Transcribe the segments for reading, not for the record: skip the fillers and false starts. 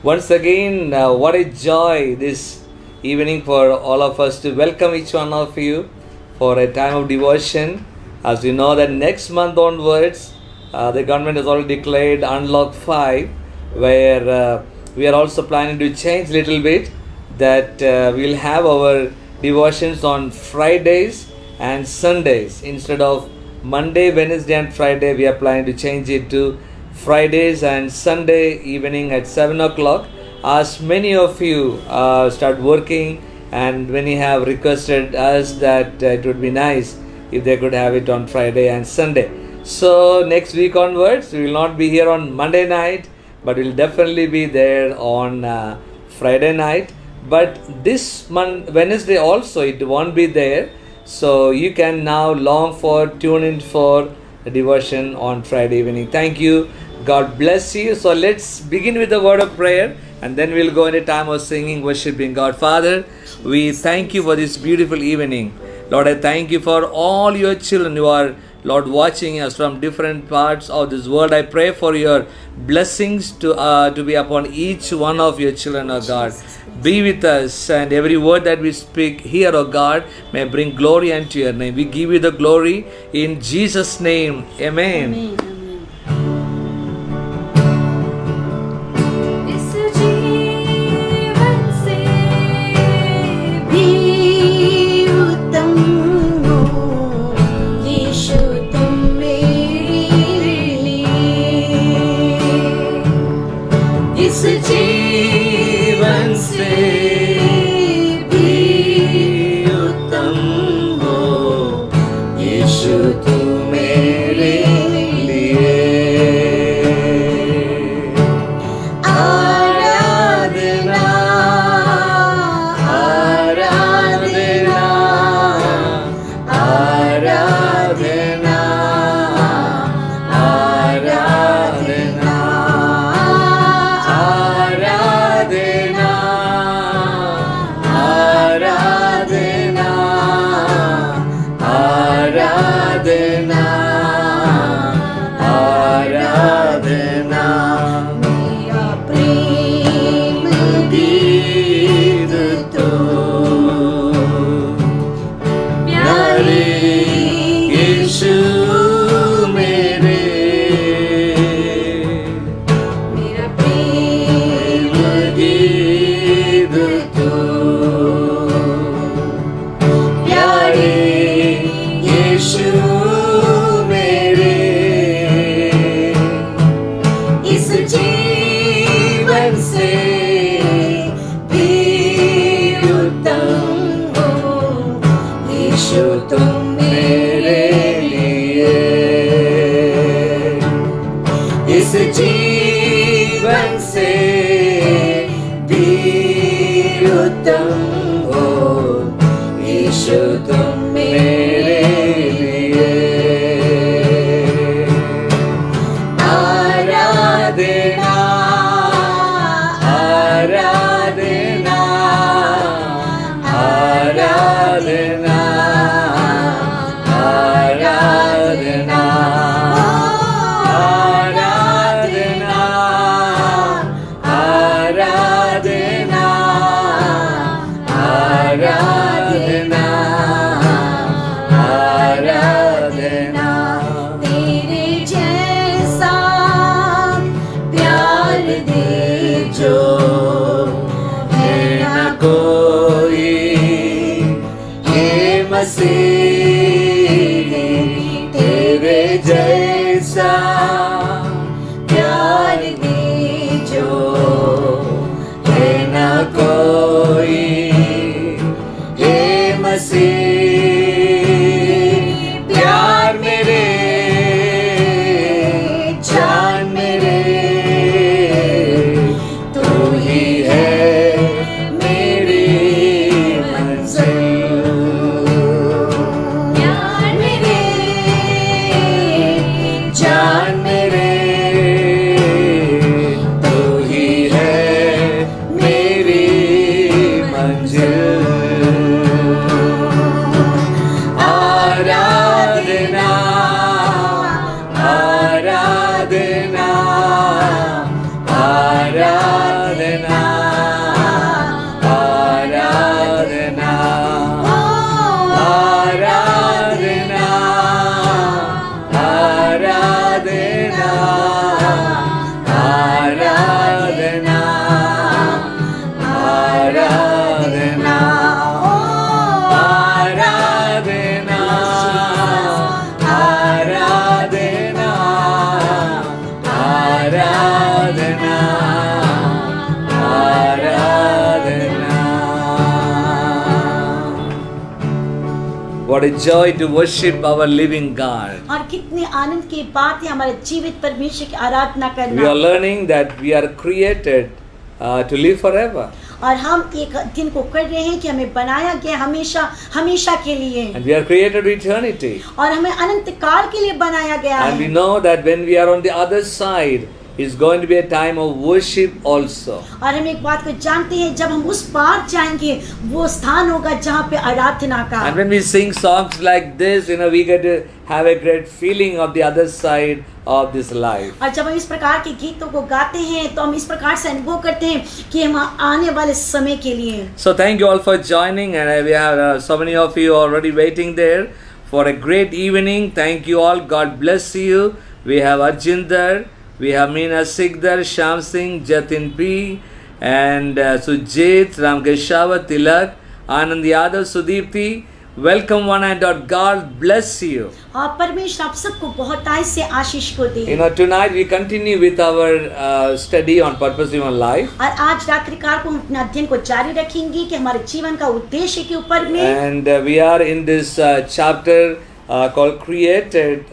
Once again, what a joy this evening for all of us to welcome each one of you for a time of devotion. As you know, that next month onwards, the government has already declared Unlock 5, where we are also planning to change a little bit. That we'll have our devotions on Fridays and Sundays instead of Monday, Wednesday, and Friday. We are planning to change it to Fridays and Sunday evening at 7 o'clock. As many of you start working, and when you have requested us that it would be nice if they could have it on Friday and Sunday. So next week onwards, we will not be here on Monday night, but we'll definitely be there on Friday night. But this Wednesday also it won't be there. So you can now long for tune in for the devotion on Friday evening. Thank you. God bless you. So let's begin with the word of prayer, and then we'll go in a time of singing, worshiping God. Father, we thank you for this beautiful evening. Lord, I thank you for all your children who are, Lord, watching us from different parts of this world. I pray for your blessings to be upon each one of your children, O God. Be with us, and every word that we speak here, O God, may bring glory unto your name. We give you the glory in Jesus' name. Amen. Amen. What a joy to worship our living God. और कितने आनंद की बात है हमारे जीवित परमेश्वर की आराधना We are करना। learning that we are created to live forever. और हम एक दिन को कर रहे हैं कि हमें बनाया गया हमेशा हमेशा के लिए, And we are created to eternity. और हमें अनंत काल के लिए बनाया गया And we है। know that when we are on the other side, it's going to be a time of worship also. और हम एक बात को जानते हैं, जब हम उस पार जाएंगे वो स्थान होगा जहाँ पे आराधना का। And when we sing songs like this, we get to have a great feeling of the other side of this life. और जब हम इस प्रकार के गीतों को गाते हैं तो हम इस प्रकार से अनुभव करते हैं कि हम आने वाले समय के लिए। So thank you all for joining, and we have so many of you already waiting there for a great evening. Thank you all. God bless you. We have Arjinder, we have Meena Sikdar, Sham Singh, Jatin P, and Sujit, Ramkeshava, Tilak, Anand Yadav, Sudipti. Welcome one and all. God bless you. और परमेश्वर आप सबको बहुत आय से आशीष को दे। Tonight we continue with our study on purpose driven life. और आज रात्रिकाल को हम अपने अध्ययन को जारी रखेंगे कि हमारे जीवन का उद्देश्य के ऊपर में। And we are in this chapter called Created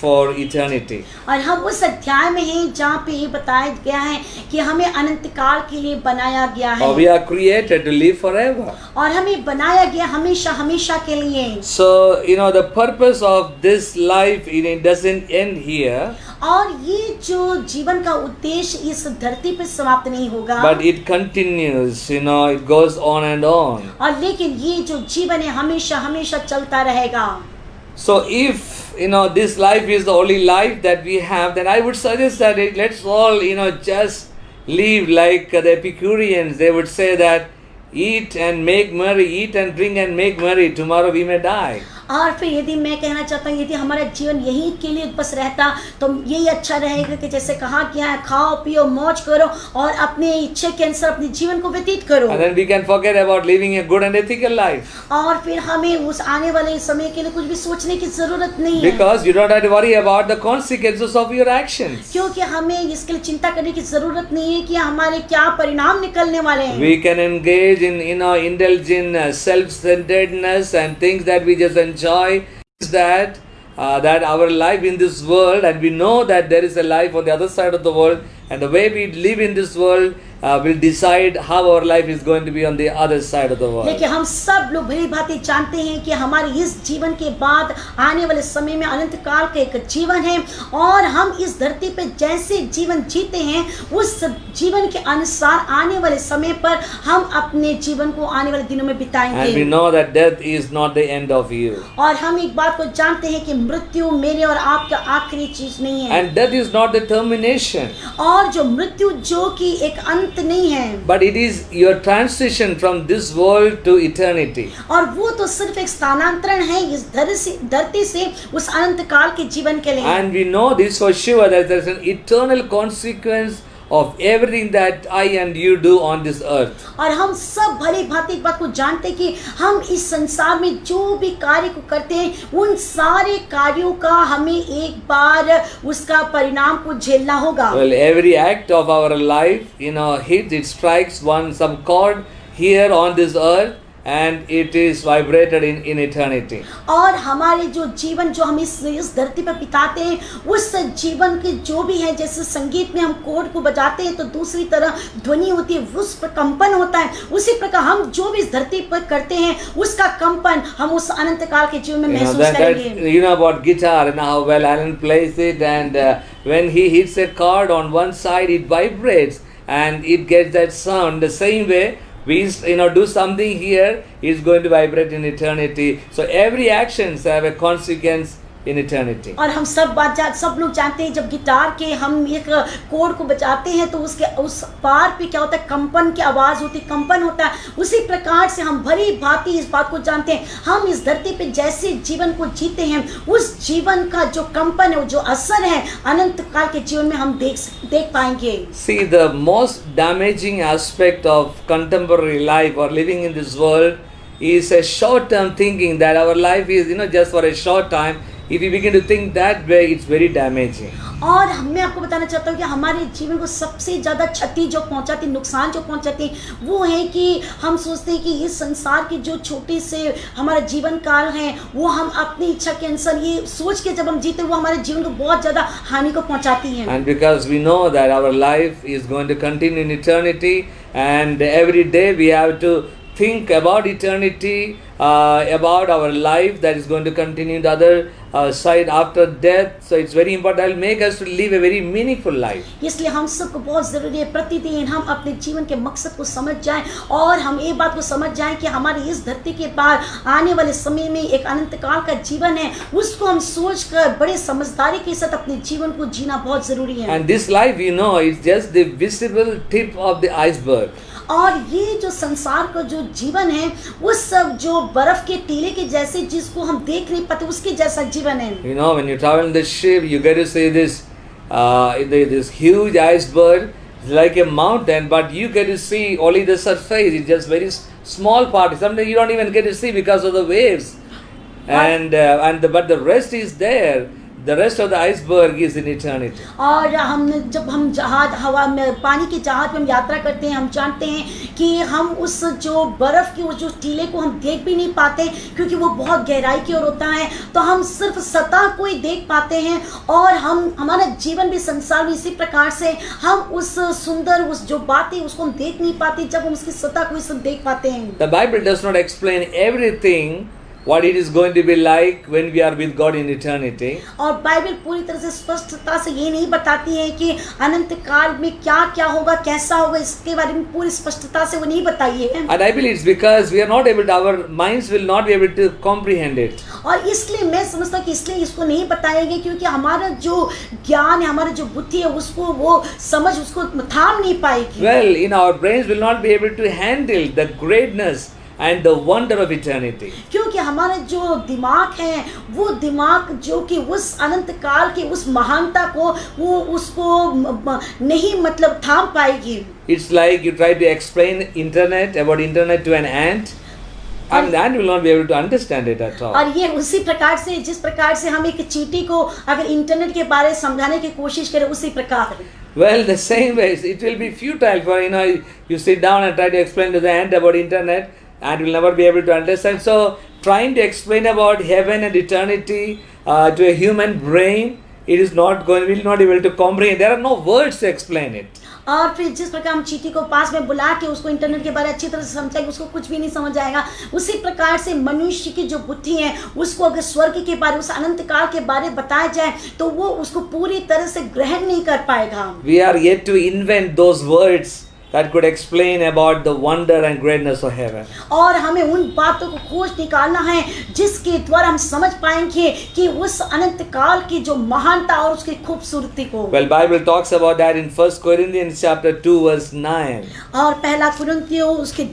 for Eternity. और हम उस अध्याय में हैं जहाँ पे ये बताया गया है कि हमें अनंत काल के लिए बनाया गया है। We are created to live forever. और हमें बनाया गया हमेशा हमेशा के लिए। So, the purpose of this life, it doesn't end here. और ये जो जीवन का उद्देश्य इस धरती पे समाप्त नहीं होगा, But it continues, it goes on and on. और लेकिन ये जो जीवन है हमेशा हमेशा चलता रहेगा। So if this life is the only life that we have, then I would suggest that let's all just live like the Epicureans. They would say that eat and make merry, eat and drink and make merry, tomorrow we may die. और फिर यदि मैं कहना चाहता हूँ, यदि हमारा जीवन यही के लिए बस रहता तो यही अच्छा रहेगा कि जैसे कहा गया है, खाओ पियो मौज करो और अपने इच्छा के अनुसार अपने जीवन को व्यतीत करो। And then we can forget about living a good and ethical life. और फिर हमें उस आने वाले समय के लिए कुछ भी सोचने की जरूरत नहीं है, Because you don't have to worry about the consequences of your actions. क्योंकि हमें इसके लिए चिंता करने की जरूरत नहीं है कि हमारे क्या परिणाम निकलने वाले हैं। We can engage in indulge in self-centeredness and things that we just enjoy. Is that our life in this world, and we know that there is a life on the other side of the world, and the way we live in this world will decide how our life is going to be on the other side of the world. लेकिन हम सब लोग भली भांति जानते हैं कि हमारे इस जीवन के बाद आने वाले समय में अनंत काल का एक जीवन है, और हम इस धरती पे जैसे जीवन जीते हैं उस जीवन के अनुसार आने वाले समय पर हम अपने जीवन को आने वाले दिनों में बिताएंगे। And we know that death is not the end of you. और हम एक बात को जानते हैं कि मृत्यु मेरे और आपका आखिरी चीज नहीं है। And death is not the termination. और जो मृत्यु जो कि एक अंत नहीं है, But it is your transition from this world to eternity. और वो तो सिर्फ एक स्थानांतरण है इस धरती से उस अनंत काल के जीवन के लिए। And we know this for sure, that there is an eternal consequence of everything that I and you do on this earth. और हम सब भली भांति एक बात को जानते हैं कि हम इस संसार में जो भी कार्य को करते हैं उन सारे कार्यों का हमें एक बार उसका परिणाम को झेलना होगा। Well, every act of our life, it strikes some chord here on this earth, and it is vibrated in eternity. और हमारे जो जीवन जो हम इस धरती पर बिताते हैं उस जीवन के जो भी है, जैसे संगीत में हम कोड को बजाते हैं तो दूसरी तरह ध्वनि होती है, उस पर कंपन होता है, उसी प्रकार हम जो भी इस धरती पर करते हैं उसका कंपन हम उस अनंत काल के जीवन में महसूस करेंगे। You know about guitar and how well Alan plays it, and when he hits a chord on one side, it vibrates and it gets that sound. The same way, we do something here, it's going to vibrate in eternity. So every actions have a consequence in eternity. और हम सब लोग जानते हैं, जब guitar के हम एक कोड को बजाते हैं तो उसके उस पार पे क्या होता है, कंपन की आवाज होती है, कंपन होता है। उसी प्रकार से हम भली भांति इस बात को जानते हैं, हम इस धरती पे जैसे जीवन को जीते हैं उस जीवन का जो कंपन है, जो असर है अनंत काल के जीवन में हम देख पाएंगे। See, the most damaging aspect of contemporary life or living in this world is a short-term thinking that our life is just for a short time. if you begin to think that way, it's very damaging. और मैं आपको बताना चाहता हूँ कि हमारे जीवन को सबसे ज़्यादा क्षति जो पहुँचाती, नुकसान जो पहुँचाती, वो है कि हम सोचते हैं कि इस संसार के जो छोटे से हमारा जीवन काल है, वो हम अपनी इच्छा के अनुसार ये सोच के जब हम जीते, वो हमारे जीवन को बहुत ज़्यादा हानि को पहुँचाती हैं. And because we know that our life is going to continue in eternity, and every day we have to think about eternity, about our life that is going to continue in the other side after death. So it's very important. That will make us to live a very meaningful life. इसलिए हम सबको बहुत ज़रूरी है प्रतिदिन हम अपने जीवन के मकसद को समझ जाएं और हम एक बात को समझ जाएं कि हमारी इस धरती के पार आने वाले समय में एक अनंत काल का जीवन है, उसको हम सोच कर बड़े समझदारी के साथ अपने जीवन को जीना बहुत ज़रूरी है. And this life, you know, is just the visible tip of the iceberg. और ये जो संसार का जो जीवन है, उस सब जो बर्फ के टीले के जैसे जिसको हम देख नहीं पाते, उसके जैसा जीवन है. You know, when you travel in the ship, you get to see this huge iceberg, like a mountain, but you get to see only the surface. It's just very small part. Sometimes you don't even get to see because of the waves, but the rest is there. The rest of the iceberg is in eternity. और जब हम जहाज हवा में पानी के जहाज में हम यात्रा करते हैं, हम जानते हैं कि हम उस जो बर्फ़ की उस जो टीले को हम देख भी नहीं पाते, क्योंकि वो बहुत गहराई की ओर होता है. तो हम सिर्फ सतह को ही देख पाते हैं, और हमारा जीवन भी संसार में इसी प्रकार से हम उस सुंदर उस जो बातें उसको हम देख नहीं पाते, जब हम उसकी सतह को ही सब देख पाते हैं. The Bible does not explain everything what it is going to be like when we are with God in eternity. और बाइबल पूरी तरह से स्पष्टता से ये नहीं बताती है कि अनंत काल में क्या क्या होगा, कैसा होगा, इसके बारे में पूरी स्पष्टता से वो नहीं बताई है. And I believe it's because we are not able to, our minds will not be able to comprehend it. और इसलिए मैं समझता हूँ कि इसलिए इसको नहीं बताया गया, क्योंकि हमारा जो ज्ञान है, हमारा जो बुद्धि है, उसको वो समझ उसको थाम नहीं पाएगी. Well, in our brains will not be able to handle the greatness and the wonder of eternity. क्योंकि हमारा जो दिमाग है, वो दिमाग जो कि उस अनंत काल की उस महानता को वो उसको नहीं मतलब थाम पाएगी. It's like you try to explain about internet to an ant, and the ant will not be able to understand it at all. और ये उसी प्रकार से जिस प्रकार से हम एक चींटी को अगर इंटरनेट के बारे में समझाने की कोशिश करें, उसी प्रकार. Well, the same way it will be futile for you sit down and try to explain to the ant about internet, and will never be able to understand. So trying to explain about heaven and eternity to a human brain, will not be able to comprehend. There are no words to explain it. और फिर जिस प्रकार हम चींटी को पास में बुला के उसको इंटरनेट के बारे में अच्छी तरह से समझाएंगे, उसको कुछ भी नहीं समझ आएगा. उसी प्रकार से मनुष्य की जो बुद्धि है, उसको अगर स्वर्ग के बारे, उस अनंत काल के बारे में बताया जाए, तो वो उसको पूरी तरह से ग्रहण नहीं कर पाएगा. We are yet to invent those words that could explain about the wonder and greatness of heaven. और हमें उन बातों को खोज निकालना है जिसके द्वारा हम समझ पाएंगे कि उस अनंत काल की जो महानता और उसकी खूबसूरती को. Well, Bible talks about that in 1 Corinthians chapter 2 verse 9. और पहला कुरिन्थियों उसके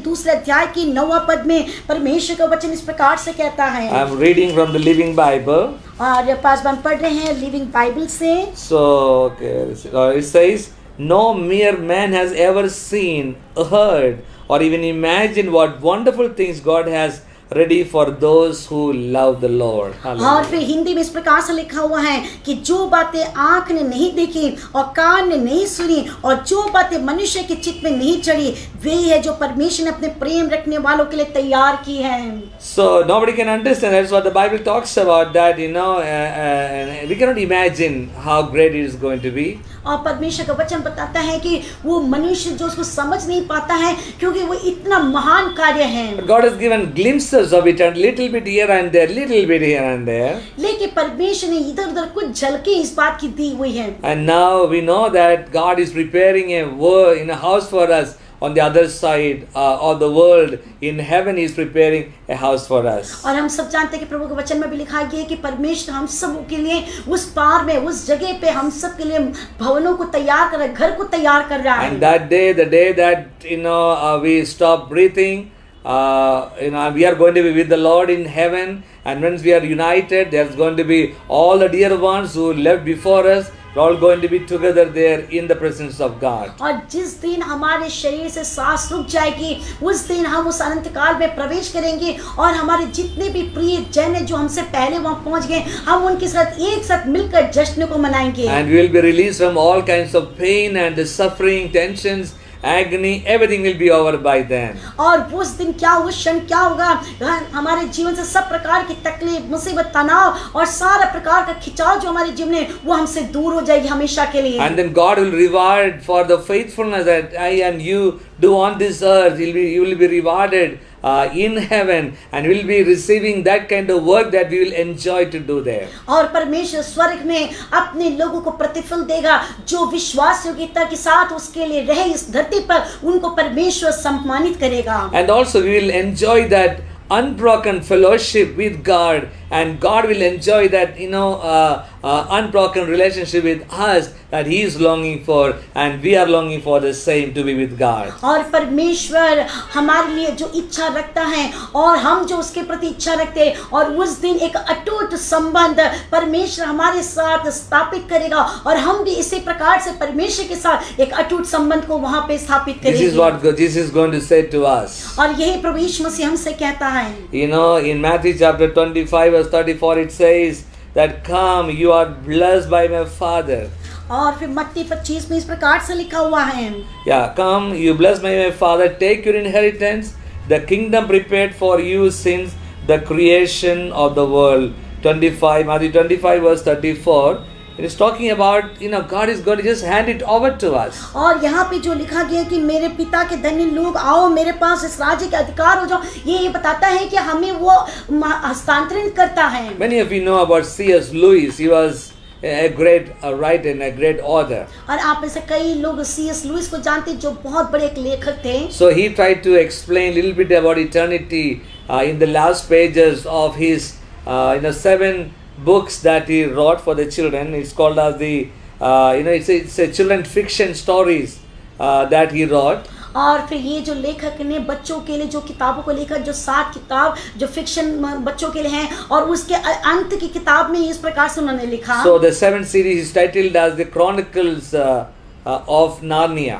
दूसरे अध्याय की 9वां पद में परमेश्वर का वचन इस प्रकार से कहता है. I am reading from the Living Bible. और पासवान पढ़ रहे हैं लिविंग बाइबल से. So it says, no mere man has ever seen, heard, or even imagined what wonderful things God has ready for those who love the Lord. और फिर हिंदी में इस प्रकार से लिखा हुआ है कि जो बातें आँख ने नहीं देखी और कान ने नहीं सुनी और जो बातें मनुष्य के चित्त में नहीं चढ़ी, वे है जो परमेश्वर ने अपने प्रेम रखने वालों के लिए तैयार की है. So nobody can understand. That's what the Bible talks about. That we cannot imagine how great it is going to be. और परमेश्वर का वचन बताता है कि वो मनुष्य जो उसको समझ नहीं पाता है, क्योंकि वो इतना महान कार्य है. But God has given glimpses of it, and little bit here and there, little bit here and there. लेकिन परमेश्वर ने इधर-उधर कुछ झलके इस बात की दी हुई है. And now we know that God is preparing a house for us on the other side of the world. In heaven He is preparing a house for us. और हम सब जानते हैं कि प्रभु के वचन में भी लिखा गया है कि परमेश्वर हम सब के लिए उस पार में उस जगह पे हम सब के लिए भवनों को तैयार कर रहा है, घर को तैयार कर रहा है. And that day, the day that we stop breathing, we are going to be with the Lord in heaven, and once we are united, there's going to be all the dear ones who left before us. we're all going to be together there in the presence of God. और जिस दिन हमारे शरीर से सांस रुक जाएगी, उस दिन हम उस अनंत काल में प्रवेश करेंगे और हमारे जितने भी प्रिय जन हैं जो हमसे पहले वहां पहुंच गए, हम उनके साथ एक साथ मिलकर जश्न को मनाएंगे। And we will be released from all kinds of pain and the suffering, tensions, agony, everything will be over by then. और उस दिन क्या, उस क्षण क्या होगा, हमारे जीवन से सब प्रकार की तकलीफ, मुसीबत, तनाव और सारा प्रकार का खिंचाव जो हमारे जीवन में, वो हमसे दूर हो जाएगी हमेशा के लिए। And then God will reward for the faithfulness that I and you do on this earth. You will be rewarded in heaven, and we will be receiving that kind of work that we will enjoy to do there. और परमेश्वर स्वर्ग में अपने लोगों को प्रतिफल देगा जो विश्वास योग्यता के साथ उसके लिए रहे इस धरती पर, उनको परमेश्वर सम्मानित करेगा। And also we will enjoy that unbroken fellowship with God, and God will enjoy that unbroken relationship with us that He is longing for, and we are longing for the same, to be with God. और परमेश्वर हमारे लिए जो इच्छा रखता है और हम जो उसके प्रति इच्छा रखते हैं, और उस दिन एक अटूट संबंध परमेश्वर हमारे साथ स्थापित करेगा और हम भी इसी प्रकार से परमेश्वर के साथ एक अटूट संबंध को वहां पे स्थापित करेंगे। This is what Jesus is going to say to us. और यही प्रभु यीशु मसीह हमसे कहता है। In Matthew chapter 25 verse 34 it says that, "Come, you are blessed by my Father." और फिर मत्ती 25 में इस प्रकार से लिखा हुआ है, Yeah, come, you blessed by my Father, take your inheritance, the kingdom prepared for you since the creation of the world. Matthew 25 verse 34. It is talking about, God is going to just hand it over to us. और यहाँ पे जो लिखा गया कि मेरे पिता के धन्य लोग आओ मेरे पास इस राज्य के अधिकार हो जाओ, ये बताता है कि हमें वो हस्तांतरित करता है। Many of you know about C.S. Lewis. He was a great writer and a great author. और आप में से कई लोग C.S. लुइस को जानते हैं जो बहुत बड़े एक लेखक थे। So he tried to explain a little bit about eternity in the last pages of his 7 books that he wrote for the children. It's called as it's a children fiction stories that he wrote. और फिर ये जो लेखक ने बच्चों के लिए जो किताबों को लिखा, जो 7 किताब जो फिक्शन बच्चों के लिए हैं, और उसके अंत की किताब में इस प्रकार से उन्होंने लिखा। So the 7th series is titled as the Chronicles of Narnia.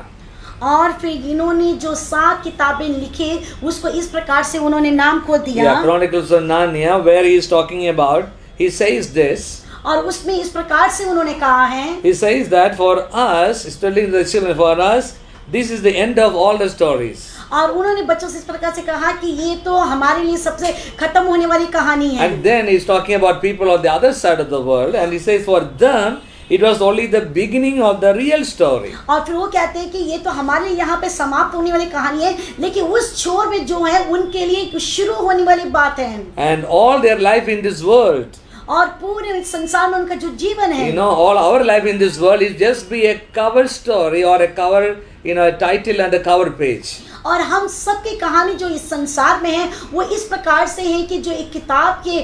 और फिर इन्होंने जो 7 किताबें लिखी उसको इस प्रकार से उन्होंने नाम को दिया। Yeah, Chronicles of Narnia, where he is talking about, he says this. और उसमें इस प्रकार से उन्होंने कहा है, He says that for us, telling the children, for us, this is the end of all the stories. और उन्होंने बच्चों से इस प्रकार से कहा कि ये तो हमारे लिए सबसे खत्म होने वाली कहानी है। And then he's talking about people on the other side of the world, and he says for them it was only the beginning of the real story. और फिर वो कहते हैं कि ये तो हमारे लिए यहाँ पे समाप्त होने वाली कहानी है, लेकिन उस छोर में जो है उनके लिए शुरू होने वाली बात है। And all their life in this world, और पूरे संसार में उनका जो जीवन है, all our life in this world is just be a cover story or a cover, a title and a cover page. और हम सबकी कहानी जो इस संसार में है वो इस प्रकार से है कि जो एक किताब के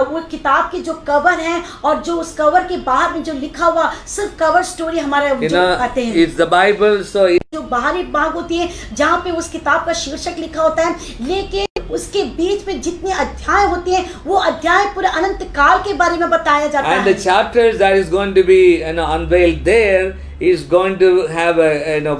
वो किताब के जो कवर है और जो उस कवर के बाहर में जो लिखा हुआ सिर्फ कवर स्टोरी हमारे जो आते हैं। It's the Bible, so जो बाहरी भाग होती है जहाँ पे उस किताब का शीर्षक लिखा होता है, लेकिन उसके बीच में जितने अध्याय होते हैं वो अध्याय पूरे अनंत काल के बारे में बताया जाता है। And the chapters that is going to be unveiled there is going to have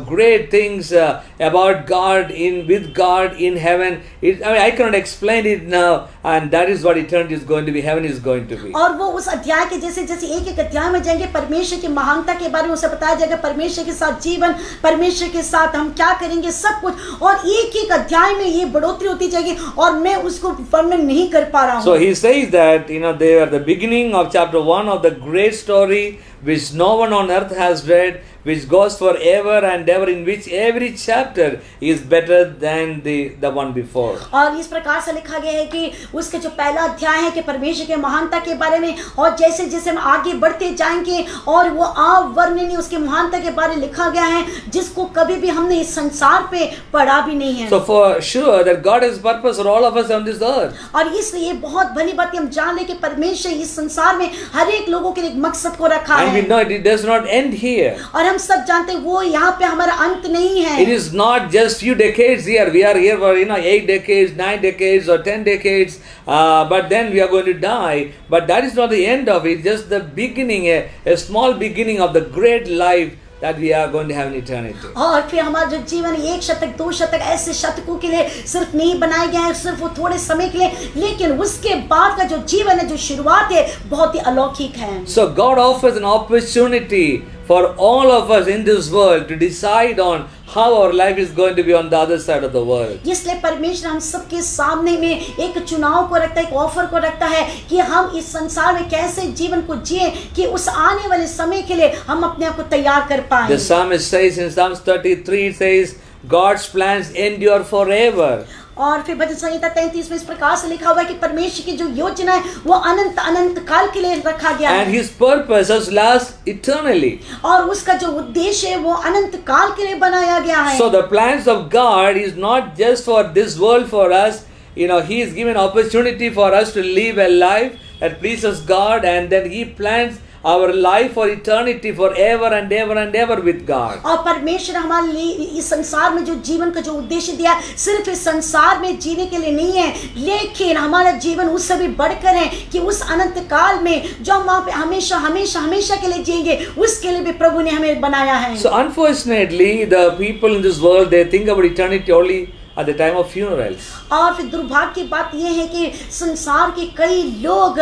great things about God with God in heaven. I cannot explain it now, and that is what eternity is going to be. Heaven is going to be. और वो उस अध्याय के जैसे जैसे एक एक अध्याय में जाएंगे, परमेश्वर की महानता के बारे में उसे बताया जाएगा, परमेश्वर के साथ जीवन, परमेश्वर के साथ हम क्या करेंगे, सब कुछ, और एक एक अध्याय में ये बढ़ोतरी होती जाएगी और मैं उसको वर्णन नहीं कर पा रहा हूँ। So he says that they are the beginning of chapter 1 of the great story which no one on earth has read, which goes forever and ever, in which every chapter is better than the one before. और इस प्रकार से लिखा गया है कि उसके जो पहला अध्याय है कि परमेश्वर के महानता के बारे में, और जैसे जैसे हम आगे बढ़ते जाएंगे और वो अवर्णनीय उसके महानता के बारे में लिखा गया है जिसको कभी भी हमने इस संसार पे पढ़ा भी नहीं है। So for sure that God has purpose for all of us on this earth. और इसलिए बहुत भली बात हम जान ले कि परमेश्वर इस संसार में हर एक लोगों के लिए एक मकसद को रखा है। And we know it does not end here. और हम हम सब जानते हैं वो यहाँ पे हमारा अंत नहीं है। It is not just few decades here. We are here for 8 decades, 9 decades, or 10 decades. But then we are going to die. But that is not the end of it. Just the beginning, a small beginning of the great life that we are going to have in eternity. और फिर हमारा जो जीवन 1 शतक 2 शतक ऐसे शतकों के लिए सिर्फ नहीं बनाए गए हैं, सिर्फ वो थोड़े समय के लिए, लेकिन उसके बाद का जो जीवन है, जो शुरुआत है, बहुत ही अलौकिक है। So God offers an opportunity for all of us in this world to decide on how our life is going to be on the other side of the world. इसलिए परमेश्वर हम सबके सामने में एक चुनाव को रखता है, एक ऑफर को रखता है कि हम इस संसार में कैसे जीवन को जिए कि उस आने वाले समय के लिए हम अपने आप को तैयार कर पाएं। The psalmist says in Psalms 33, it says, God's plans endure forever. और फिर भजन संहिता 33 में इस प्रकार से लिखा हुआ है कि परमेश्वर की जो योजना है वो अनंत अनंत काल के लिए रखा गया है। And his purposes last eternally. और उसका जो उद्देश्य है वो अनंत काल के लिए बनाया गया है। So the plans of God is not just for this world for us. He is given opportunity for us to live a life that pleases God, and then he plans our life for eternity, forever and ever and ever with God. और परमेश्वर हमारे लिए इस संसार में जो जीवन का जो उद्देश्य दिया है, सिर्फ इस संसार में जीने के लिए नहीं है, लेकिन हमारा जीवन उससे भी बढ़कर है कि उस अनंत काल में जो हम वहाँ पे हमेशा हमेशा हमेशा के लिए जिएंगे, उसके लिए भी प्रभु ने हमें बनाया है। So unfortunately, the people in this world, they think about eternity only at the time of funerals. और फिर दुर्भाग्य की बात यह है कि संसार के कई लोग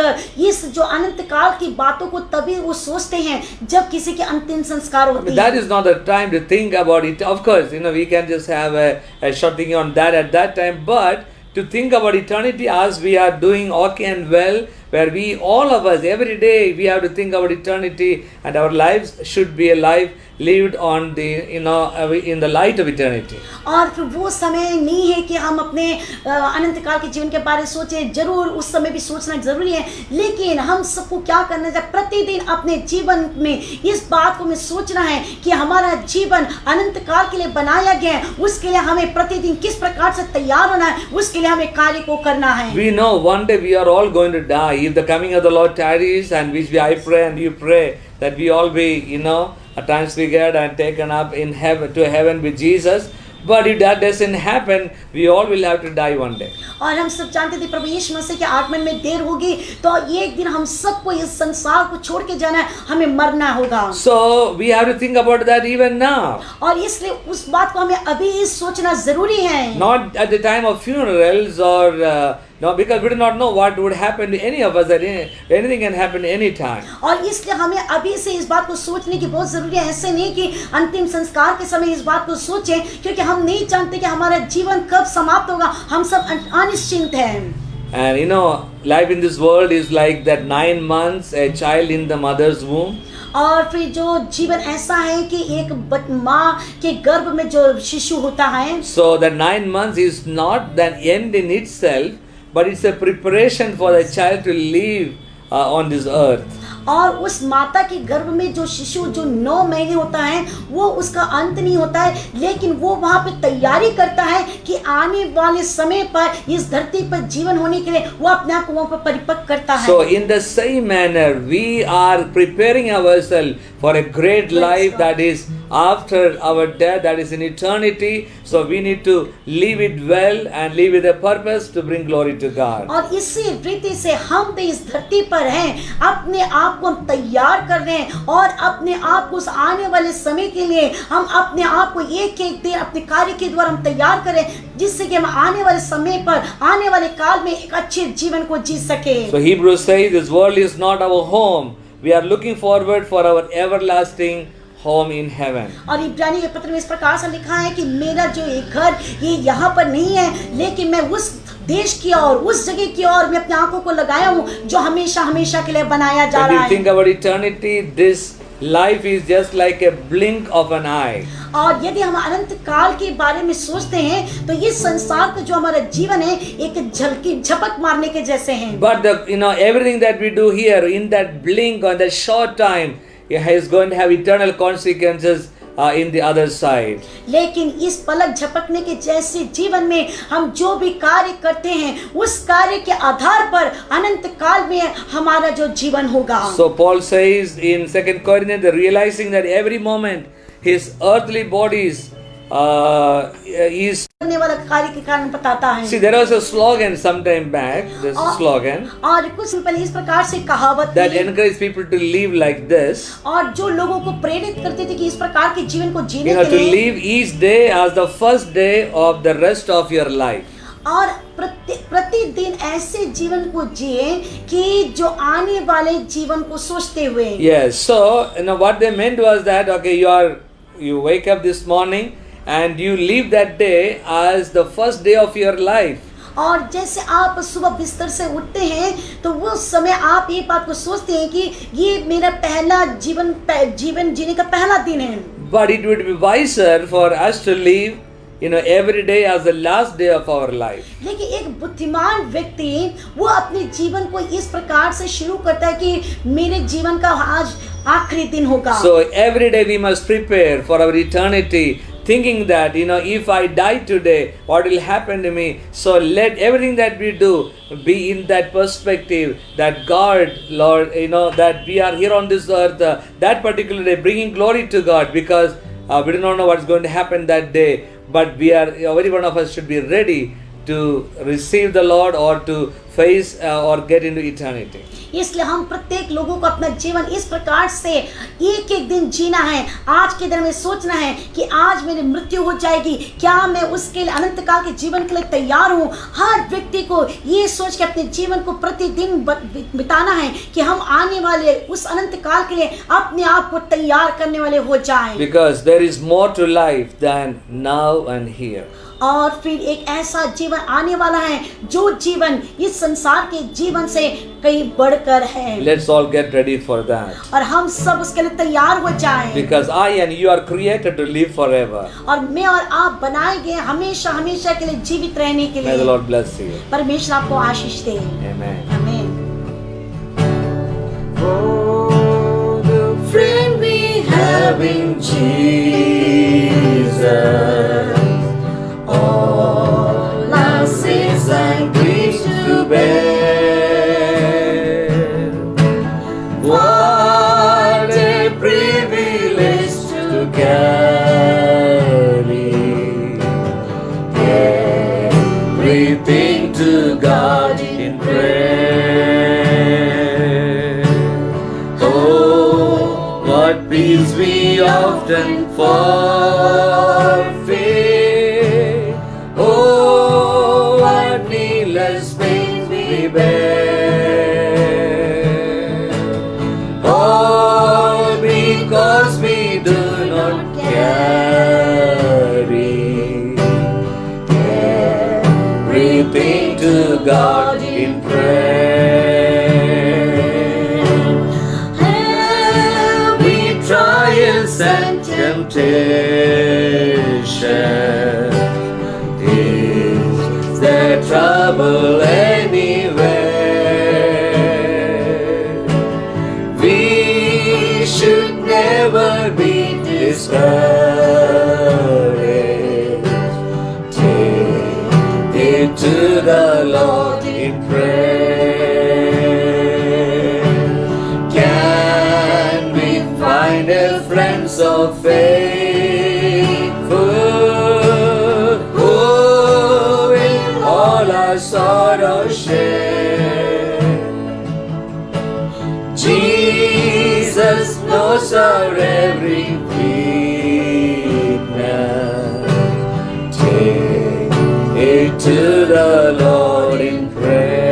इस जो अनंत काल की बातों को तभी वो सोचते हैं जब किसी के अंतिम संस्कार होते हैं। That is not the time to think about it. Of course, we can just have a short thinking on that at that time, but to think about eternity as we are doing okay and well, where we, all of us, every day we have to think about eternity, and our lives should be a life lived on the in the light of eternity. और फिर वो समय नहीं है कि हम अपने अनंत काल के जीवन के बारे में सोचें, जरूर उस समय भी सोचना जरूरी है, लेकिन हम सबको क्या करना चाहिए, प्रतिदिन अपने जीवन में इस बात को हमें सोचना है कि हमारा जीवन अनंत काल के लिए बनाया गया है, उसके लिए हमें प्रतिदिन किस प्रकार से तैयार होना है, उसके लिए हमें कार्य को करना है। We know one day we are all going to die. If the coming of the Lord tarries, and which I pray and you pray that we all be transfigured and taken up in heaven to heaven with Jesus. But if that doesn't happen, we all will have to die one day. और हम सब जानते थे प्रभु यीशु मसीह के आगमन में देर होगी तो एक दिन हम सबको इस संसार को छोड़ के जाना है, हमें मरना होगा। So we have to think about that even now. और इसलिए उस बात को हमें अभी सोचना जरूरी है। Not at the time of funerals or no, because we do not know what would happen to any of us. That anything can happen any time. और इसलिए हमें अभी से इस बात को सोचने की बहुत जरूरी है। ऐसे नहीं कि अंतिम संस्कार के समय इस बात को सोचें, क्योंकि हम नहीं जानते कि हमारा जीवन कब समाप्त होगा, हम सब अनिश्चित हैं। And life in this world is like that 9 months a child in the mother's womb. और फिर जो जीवन ऐसा है कि एक माँ के गर्भ में जो शिशु होता है, So the 9 months is not the end in itself, but it's a preparation for the child to live on this earth. और उस माता के गर्भ में जो शिशु जो 9 महीने होता है वो उसका अंत नहीं होता है, लेकिन वो वहाँ पे तैयारी करता है कि आने वाले समय पर इस धरती पर जीवन होने के लिए वो अपने आप को वहाँ पर परिपक्व करता है। So in the same manner we are preparing ourselves for a great life that is after our death, that is in eternity. So we need to live it well and live with a purpose to bring glory to God. और इसी रीति से हम भी इस धरती पर हैं, अपने आप को हम तैयार कर रहे हैं और अपने आप को उस आने वाले समय के लिए हम अपने आप को एक एक दिन अपने कार्य के द्वारा हम तैयार करें, जिससे कि हम आने वाले समय पर आने वाले काल में एक अच्छे जीवन को जी सके। So Hebrews says this world is not our home. We are looking forward for our everlasting home in heaven. और इब्रानी के पत्र में इस प्रकार से लिखा है कि मेरा जो एक घर ये यहाँ पर नहीं है, लेकिन मैं उस देश की और उस जगह की और मैं अपनी आंखों को लगाया हूँ जो हमेशा हमेशा के लिए बनाया जा When रहा you है। think about eternity, this life is just like a blink of an eye. और यदि हम अनंत काल के बारे में सोचते हैं तो ये संसार का जो हमारा जीवन है एक झलकी झपक मारने के जैसे हैं। But everything that we do here in that blink or that short time is going to have eternal consequences in the other side. लेकिन इस पलक झपकने के जैसे जीवन में हम जो भी कार्य करते हैं उस कार्य के आधार पर अनंत काल में हमारा जो जीवन होगा। So Paul says in 2 Corinthians, realizing that every moment his earthly bodies is. करने वाला कार्य के कारण बताता है। See, there was a slogan some time back. There's a slogan और कुछ समय पहले इस प्रकार से कहावत that थी encouraged people to live like this. और जो लोगों को प्रेरित करते थे कि इस प्रकार के जीवन को जीने You know, के to लिए live each day as the first day of the rest of your life. और प्रतिदिन ऐसे जीवन को जिए कि जो आने वाले जीवन को सोचते हुए। Yes, so you know what they meant was that okay, you wake up this morning and you live that day as the first day of your life. और जैसे आप सुबह बिस्तर से उठते हैं तो वो समय आप ये बात को सोचते हैं कि ये मेरा पहला जीवन जीने का पहला दिन है। But it would be wiser for us to live, you know, every day as the last day of our life. लेकिन एक बुद्धिमान व्यक्ति वो अपने जीवन को इस प्रकार से शुरू करता है कि मेरे जीवन का आज आखिरी दिन होगा। So every day we must prepare for our eternity, thinking that, you know, if I die today, what will happen to me? So let everything that we do be in that perspective that God, Lord, you know, that we are here on this earth, that particular day, bringing glory to God, because we do not know what's going to happen that day, but we are, every one of us should be ready to receive the Lord or to face or get into eternity. इसलिए हम प्रत्येक लोगों को अपना जीवन इस प्रकार से एक एक दिन जीना है। आज के दिन में सोचना है कि आज मेरी मृत्यु हो जाएगी, क्या मैं उसके लिए अनंत काल के जीवन के लिए तैयार हूँ। हर व्यक्ति को ये सोच के अपने जीवन को प्रतिदिन बिताना है कि हम आने वाले उस अनंत काल के लिए अपने आप को तैयार करने वाले हो जाएं। Because there is more to life than now and here. और फिर एक ऐसा जीवन आने वाला है जो जीवन इस संसार के जीवन से कहीं बढ़कर है। Let's all get ready for that. और हम सब उसके लिए तैयार हो जाएं। Because I and you are created to live forever. और मैं और आप बनाए गए हमेशा हमेशा के लिए जीवित रहने के May the लिए। Lord bless you. परमेश्वर आपको आशीष दे। Amen. आमीन। Oh, the friend we have in Jesus. All our sins and griefs to bear. What a privilege to carry everything to God in prayer. Oh, what peace we often forfeit. Oh, what needless pain we bear. All because we do not carry everything to God in prayer. Every trials and temptation, is there trouble anywhere? We should never be discouraged. Take it to the Lord in prayer. Can we find a friend so faithful, who will all our sorrow share? Jesus knows our every weakness. Take it to the Lord in prayer.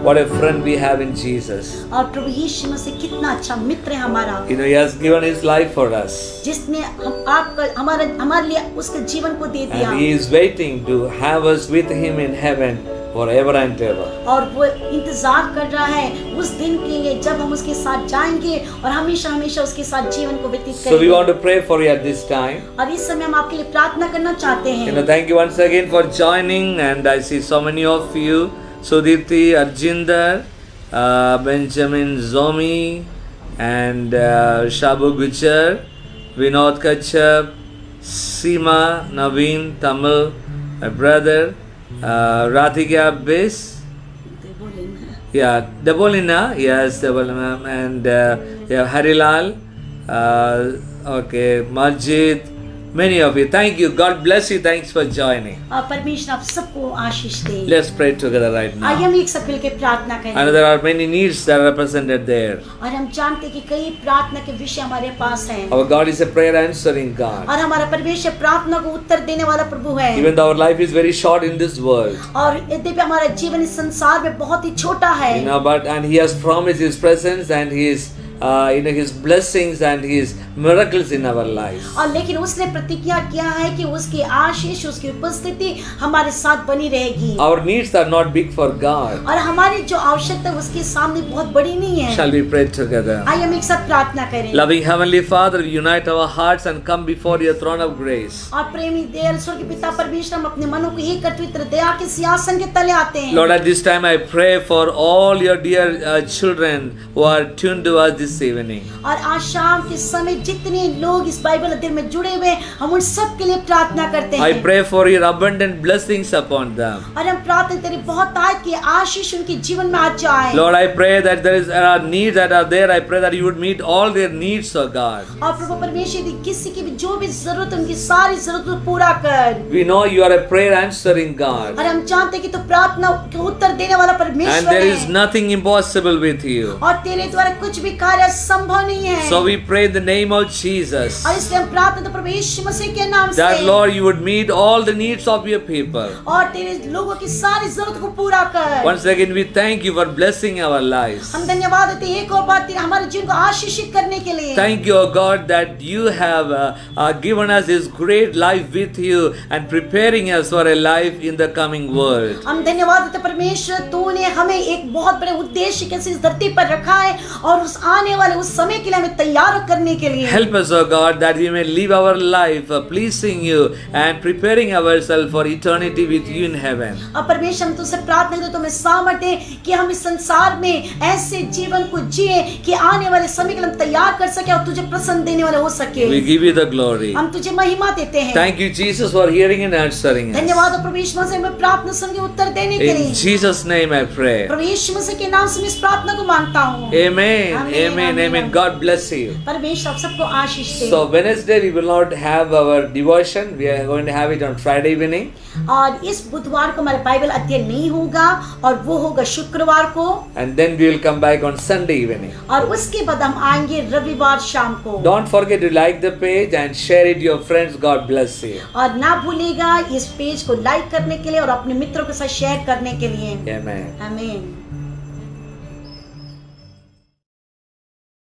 What a friend we have in Jesus. और प्रभु यीशु मसीह कितना अच्छा मित्र है हमारा, You know, He has given His life for us. जिसने हम आपका हमारे लिए उसके जीवन को दे दिया। And He is waiting to have us with Him in heaven forever and ever. और वो इंतजार कर रहा है उस दिन के लिए जब हम उसके साथ जाएंगे और हमेशा हमेशा उसके साथ जीवन को व्यतीत So we want करेंगे। to pray for you at this time. और इस समय हम आपके लिए प्रार्थना करना चाहते You know, हैं। thank you once again for joining, and I see so many of you. Sudhiti, Arjinder, Benjamin Zomi, and Shabu Gujar, Vinod Kachap, Seema, Naveen, Tamil, my brother, Radhika Abbas, yeah, Debolina, yes, Debolina, and yeah, Harilal, Okay, Majid, many of you. Thank you. God bless you. Thanks for joining. परमेश्वर आप सबको आशीष दे। Let's pray together right आइए now. हम एक साथ मिलकर प्रार्थना करें। And there are many needs that are represented there. और हम जानते हैं कि कई प्रार्थना के विषय हमारे पास हैं। Our God is a prayer answering God. और हमारा परमेश्वर प्रार्थना को उत्तर देने वाला प्रभु है। Even though our life is very short in this world, और यद्यपि हमारा जीवन इस संसार में बहुत ही छोटा है, and He has promised His presence and His blessings and His miracles in our lives. और लेकिन उसने प्रतिज्ञा किया है कि उसकी आशीष, उसकी उपस्थिति हमारे साथ बनी रहेगी। Our needs are not big for God. और हमारी जो आवश्यकता है उसके सामने बहुत बड़ी नहीं है। Shall we pray together? आइए हम एक साथ प्रार्थना करें। Loving Heavenly Father, we unite our hearts and come before Your throne of grace. और प्रेमी दयालु स्वर्गीय पिता परमेश्वर, हम अपने मनों को एक करते हुए दया के सिंहासन के तले आते हैं। Lord, at this time I pray for all Your dear children who are tuned to us this evening. और आज शाम के समय जितने लोग इस बाइबल अध्ययन में जुड़े हुए हैं, हम उन सब के लिए प्रार्थना करते I हैं। pray for Your abundant blessings upon them. और हम प्रार्थना तेरी बहुत आयत की आशीष उनके जीवन में आ जाए। Lord, I pray that there are needs that are there. I pray that You would meet all their needs, O God. और प्रभु परमेश्वर यदि किसी की भी जो भी जरूरत है, उनकी सारी जरूरतों को पूरा कर। We know You are a prayer answering God. और हम जानते हैं कि तू प्रार्थना को उत्तर देने वाला And परमेश्वर there is है। nothing impossible with You. और तेरे द्वारा कुछ भी कार्य संभव नहीं है। So we pray in the name of Jesus और इसलिए हम प्रार्थना तो प्रभु यीशु मसीह के नाम से, that Lord You would meet all the needs of Your people. और तेरे लोगों की सारी जरूरत को पूरा कर। Once again we thank You for blessing our lives. हम धन्यवाद देते हैं एक और बात तेरे हमारे जीवन को आशीषित करने के लिए। Thank You, O God, that You have given us this great life with You and preparing us for a life in the coming world. हम धन्यवाद देते परमेश्वर, तूने हमें एक बहुत बड़े उद्देश्य के साथ इस धरती पर रखा है और उस आने वाले उस समय के लिए हमें तैयार करने के लिए। Help us, O God, that we may live our life pleasing You and preparing ourselves for eternity with You in heaven. अब परमेश्वर हम तुझसे प्रार्थना करते हैं, तुम्हें सामर्थ्य दे कि हम इस संसार में ऐसे जीवन को जिए कि आने वाले समय के लिए हम तैयार कर सके और तुझे प्रसन्न देने वाले हो सके। We give You the glory. हम तुझे महिमा देते हैं। Thank You, Jesus, for hearing and answering us. धन्यवाद प्रभु यीशु मसीह, हमें प्रार्थना सुन के उत्तर देने के In लिए। Jesus' name I pray. प्रभु यीशु मसीह के नाम से मैं इस प्रार्थना को मांगता हूँ। Amen. Amen, Amen. amen. Amen. God bless you. परमेश्वर आप सबको आशीष दे। So Wednesday we will not have our devotion. We are going to have it on Friday evening. और इस बुधवार को हमारा बाइबल अध्ययन नहीं होगा और वो होगा शुक्रवार को। And then we will come back on Sunday evening. और उसके बाद हम आएंगे रविवार शाम को। Don't forget to like the page and share it to your friends. God bless you. और ना भूलिएगा इस पेज को लाइक करने के लिए और अपने मित्रों के साथ शेयर करने के लिए। Amen. आमीन।